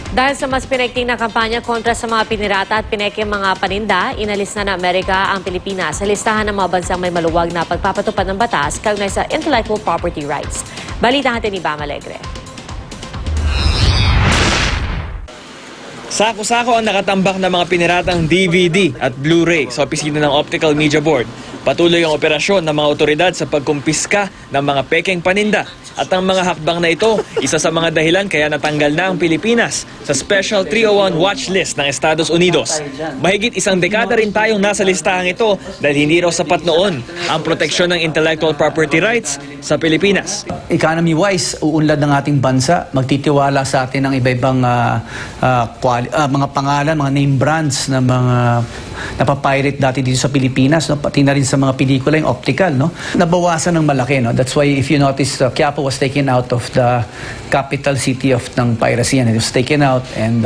Dahil sa mas pinekting na kampanya kontra sa mga pinirata at pinekeng mga paninda, inalis na Amerika ang Pilipinas sa listahan ng mga bansang may maluwag na pagpapatupad ng batas kaugnay sa intellectual property rights. Balita natin ni Bam Alegre. Sako-sako ang nakatambak ng mga piniratang DVD at Blu-ray sa opisina ng Optical Media Board. Patuloy ang operasyon ng mga otoridad sa pagkumpiska ng mga pekeng paninda. At ang mga hakbang na ito, isa sa mga dahilan kaya natanggal na ang Pilipinas sa Special 301 Watch List ng Estados Unidos. Mahigit isang dekada rin tayong nasa listahang ito dahil hindi raw sapat noon ang proteksyon ng intellectual property rights sa Pilipinas. Economy-wise, uunlad ng ating bansa, magtitiwala sa atin ng iba-ibang mga pangalan, mga name brands na mga napapirate dati dito sa Pilipinas, no? Pati na rin sa mga pelikula, yung optical, no? Nabawasan ng malaki, no? That's why if you notice, Quiapo was taken out of the capital city of ng piracy, and it was taken out, and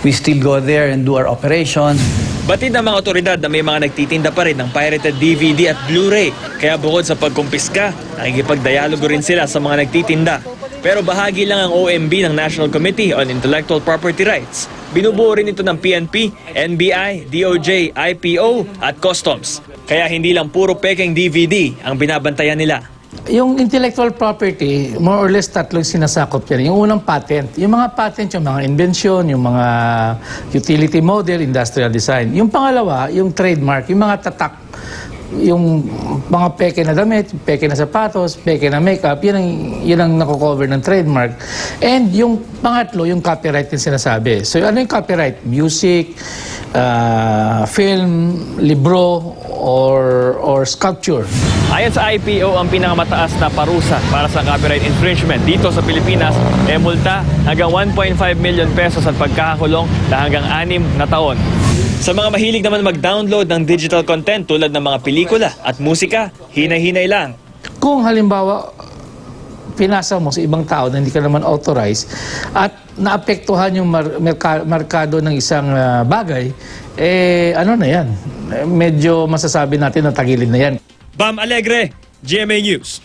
we still go there and do our operations. Batid ng mga otoridad na may mga nagtitinda pa rin ng pirated DVD at Blu-ray. Kaya bukod sa pagkumpiska, nakikipagdialogo rin sila sa mga nagtitinda. Pero bahagi lang ang OMB ng National Committee on Intellectual Property Rights. Binubuo rin ito ng PNP, NBI, DOJ, IPO at Customs. Kaya hindi lang puro pekeng DVD ang binabantayan nila. Yung intellectual property, more or less tatlong sinasakop yan. Yung unang patent. Yung mga patent, yung mga invention, yung mga utility model, industrial design. Yung pangalawa, yung trademark, yung mga tatak, yung mga peke na damit, peke na sapatos, peke na makeup, yun ang nakocover ng trademark. And yung pangatlo, yung copyright yung sinasabi. So ano yung copyright? Music, film, libro, or sculpture. Ayon sa IPO, ang pinakamataas na parusa para sa copyright infringement dito sa Pilipinas ay multa hanggang 1.5 million pesos at pagkakakulong na hanggang 6 na taon. Sa mga mahilig naman mag-download ng digital content tulad ng mga pelikula at musika, hinay-hinay lang. Kung halimbawa, pinasa mo sa ibang tao na hindi ka naman authorized at naapektuhan yung merkado ng isang bagay, ano na yan? Medyo masasabi natin na tagilid na yan. Bam Alegre, GMA News.